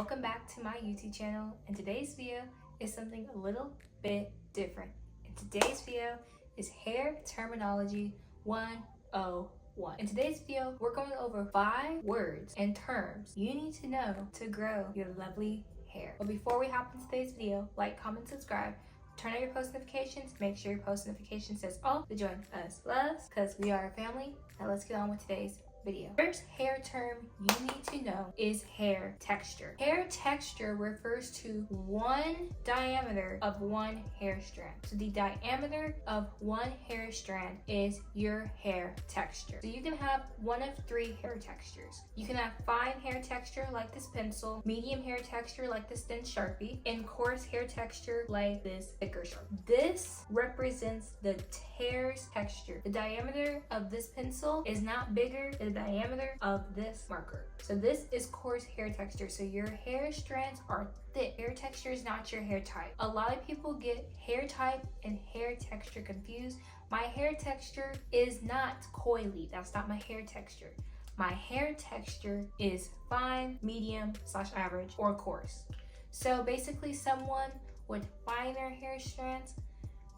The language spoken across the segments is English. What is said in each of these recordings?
Welcome back to my YouTube channel, and today's video is something a little bit different. And today's video is hair terminology 101. In today's video, we're going over 5 words and terms you need to know to grow your lovely hair. But before we hop into today's video, like, comment, subscribe, turn on your post notifications, make sure your post notification says all to join us loves, because we are a family. Now let's get on with today's video. First hair term you need to know is hair texture. Hair texture refers to one diameter of one hair strand. So the diameter of one hair strand is your hair texture. So you can have one of 3 hair textures. You can have fine hair texture like this pencil, medium hair texture like this thin Sharpie, and coarse hair texture like this thicker Sharpie. This represents the hair's texture. The diameter of this pencil is not bigger than the diameter of this marker. So this is coarse hair texture. So your hair strands are thick. Hair texture is not your hair type. A lot of people get hair type and hair texture confused. My hair texture is not coily. That's not my hair texture. My hair texture is fine, medium / average, or coarse. So basically someone with finer hair strands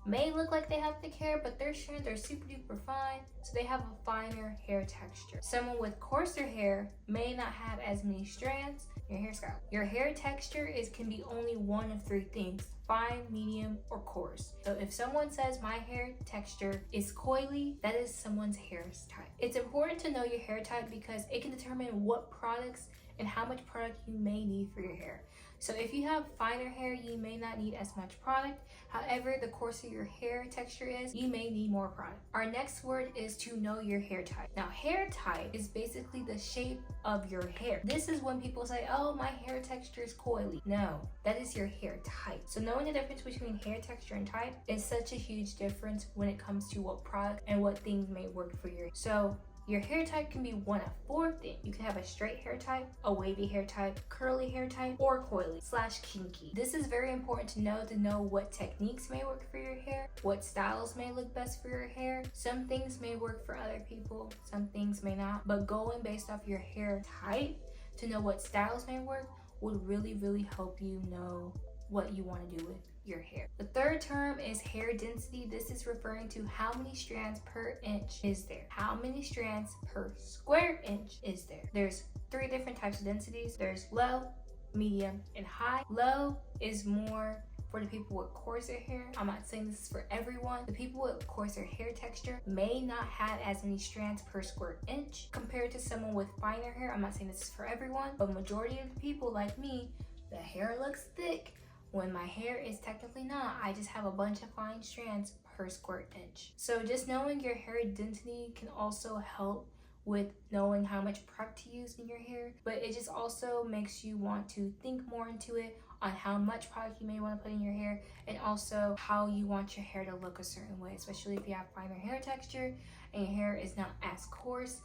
may look like they have thick hair, but their strands are super duper fine, so they have a finer hair texture. Someone with coarser hair may not have as many strands. Your hair scalp. Your hair texture can be only one of 3 things: fine, medium, or coarse. So if someone says my hair texture is coily, that is someone's hair type. It's important to know your hair type because it can determine what products and how much product you may need for your hair. So if you have finer hair, you may not need as much product. However, the coarser your hair texture is, you may need more product. Our next word is to know your hair type. Now, hair type is basically the shape of your hair. This is when people say, oh, my hair texture is coily. No, that is your hair type. So knowing the difference between hair texture and type is such a huge difference when it comes to what product and what things may work for your hair. So your hair type can be one of 4 things. You can have a straight hair type, a wavy hair type, curly hair type, or coily / kinky. This is very important to know what techniques may work for your hair, what styles may look best for your hair. Some things may work for other people, some things may not, but going based off your hair type to know what styles may work would really help you know what you want to do with your hair. The third term is hair density. This is referring to how many strands per inch is there. How many strands per square inch is there? There's 3 different types of densities. There's low, medium, and high. Low is more for the people with coarser hair. I'm not saying this is for everyone. The people with coarser hair texture may not have as many strands per square inch compared to someone with finer hair. I'm not saying this is for everyone, but majority of the people like me, the hair looks thick when my hair is technically not. I just have a bunch of fine strands per square inch. So just knowing your hair density can also help with knowing how much product to use in your hair, but it just also makes you want to think more into it on how much product you may want to put in your hair, and also how you want your hair to look a certain way, especially if you have finer hair texture and your hair is not as coarse.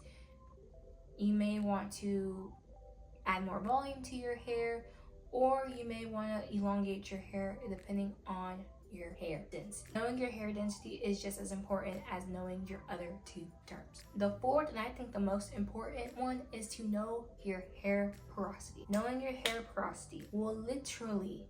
You may want to add more volume to your hair, or you may want to elongate your hair depending on your hair density. Knowing your hair density is just as important as knowing your other 2 terms. The 4th, and I think the most important one, is to know your hair porosity. Knowing your hair porosity will literally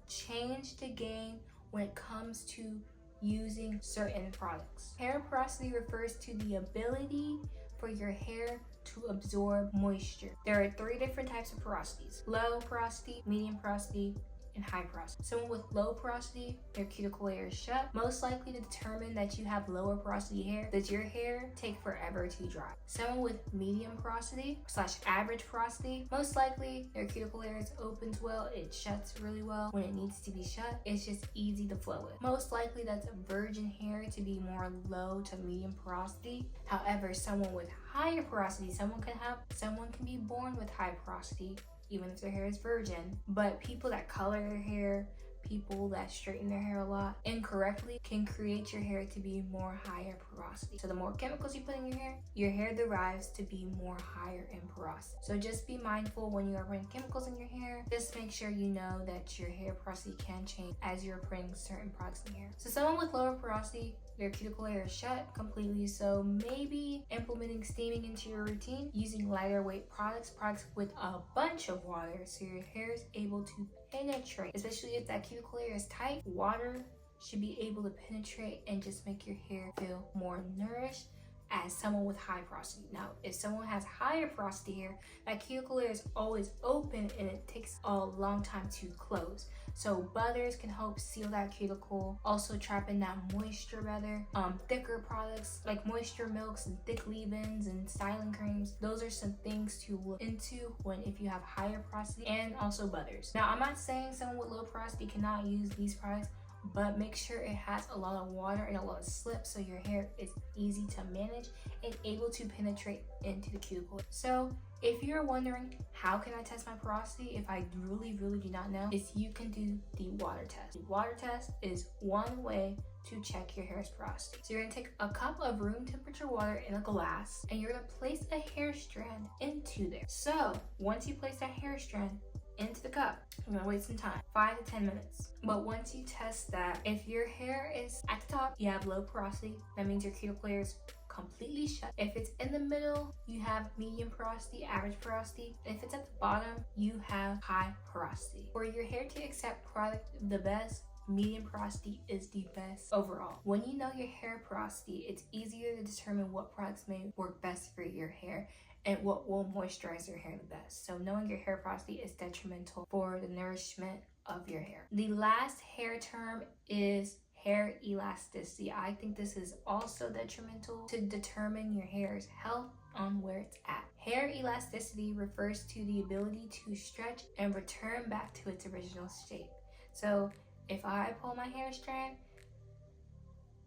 change the game when it comes to using certain products. Hair porosity refers to the ability for your hair to absorb moisture. There are 3 different types of porosities: low porosity, medium porosity, and high porosity. Someone with low porosity, their cuticle layer is shut. Most likely to determine that you have lower porosity hair, does your hair take forever to dry? Someone with medium porosity / average porosity, most likely their cuticle layer is opens well, it shuts really well when it needs to be shut. It's just easy to flow with. Most likely that's a virgin hair to be more low to medium porosity. However, someone with higher porosity, someone can be born with high porosity even if their hair is virgin, but people that color their hair, people that straighten their hair a lot incorrectly can create your hair to be more higher porosity. So the more chemicals you put in your hair derives to be more higher in porosity. So just be mindful when you are putting chemicals in your hair. Just make sure you know that your hair porosity can change as you're putting certain products in your hair. So someone with lower porosity, their cuticle hair is shut completely. So maybe implementing steaming into your routine, using lighter weight products with a bunch of water so your hair is able to penetrate, especially if that cuticle hair is tight. Water should be able to penetrate and just make your hair feel more nourished as someone with high porosity. Now, if someone has higher porosity hair, that cuticle hair is always open and it takes a long time to close. So butters can help seal that cuticle, also trap in that moisture better. Thicker products like moisture milks and thick leave-ins and styling creams, those are some things to look into if you have higher porosity, and also butters. Now, I'm not saying someone with low porosity cannot use these products, but make sure it has a lot of water and a lot of slip so your hair is easy to manage and able to penetrate into the cuticle. So if you're wondering how can I test my porosity if I really do not know, is you can do the water test. The water test is one way to check your hair's porosity. So you're gonna take a cup of room temperature water in a glass and you're gonna place a hair strand into there. So once you place that hair strand into the cup, I'm gonna wait some time, 5 to 10 minutes. But once you test that, if your hair is at the top, you have low porosity, that means your cuticle hair is completely shut. If it's in the middle, you have medium porosity, average porosity. If it's at the bottom, you have high porosity. For your hair to accept product the best, medium porosity is the best overall. When you know your hair porosity, it's easier to determine what products may work best for your hair and what will moisturize your hair the best. So knowing your hair porosity is detrimental for the nourishment of your hair. The last hair term is hair elasticity. I think this is also detrimental to determine your hair's health on where it's at. Hair elasticity refers to the ability to stretch and return back to its original shape. So if I pull my hair strand,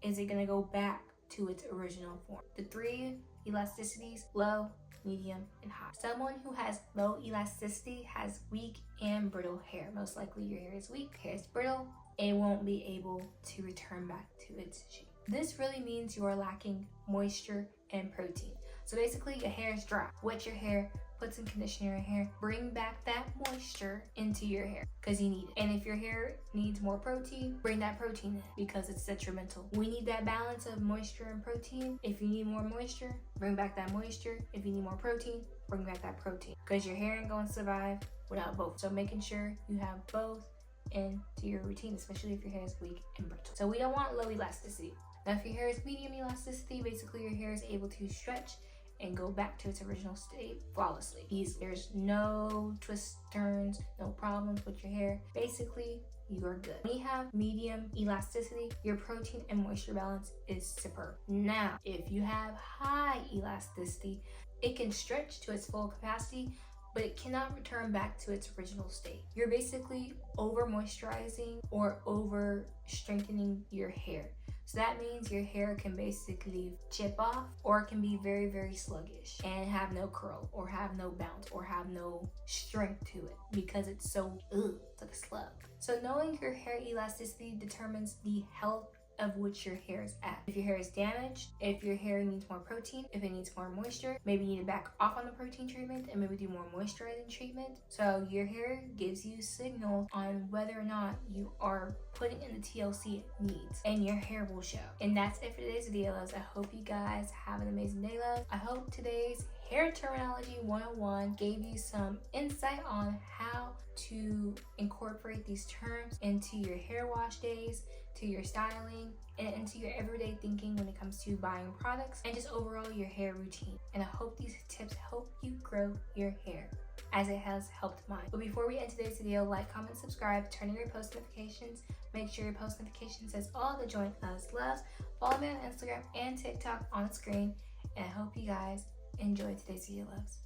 is it gonna go back to its original form? The 3 elasticities: low, medium, and high. Someone who has low elasticity has weak and brittle hair. Most likely your hair is weak, hair is brittle, it won't be able to return back to its shape. This really means you are lacking moisture and protein. So basically your hair is dry. Wet your hair, put some conditioner in your hair, bring back that moisture into your hair because you need it. And if your hair needs more protein, bring that protein in because it's detrimental. We need that balance of moisture and protein. If you need more moisture, bring back that moisture. If you need more protein, bring back that protein because your hair ain't going to survive without both. So making sure you have both into your routine, especially if your hair is weak and brittle. So we don't want low elasticity. Now if your hair is medium elasticity, basically your hair is able to stretch and go back to its original state flawlessly, easily. There's no twists, turns, no problems with your hair. Basically, you are good. When you have medium elasticity, your protein and moisture balance is superb. Now, if you have high elasticity, it can stretch to its full capacity, but it cannot return back to its original state. You're basically over moisturizing or over strengthening your hair. So that means your hair can basically chip off, or it can be very sluggish and have no curl or have no bounce or have no strength to it because it's so, it's like a slug. So knowing your hair elasticity determines the health of which your hair is at. If your hair is damaged, if your hair needs more protein, if it needs more moisture, maybe you need to back off on the protein treatment and maybe do more moisturizing treatment. So your hair gives you signals on whether or not you are putting in the TLC it needs, and your hair will show. And that's it for today's video, loves. I hope you guys have an amazing day, loves. I hope today's hair terminology 101 gave you some insight on how to incorporate these terms into your hair wash days, to your styling, and into your everyday thinking when it comes to buying products and just overall your hair routine. And I hope these tips help you grow your hair as it has helped mine. But before we end today's video, like, comment, subscribe, turn on your post notifications. Make sure your post notification says all to join us, loves. Follow me on Instagram and TikTok on the screen. And I hope you guys enjoyed today's video, loves.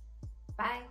Bye.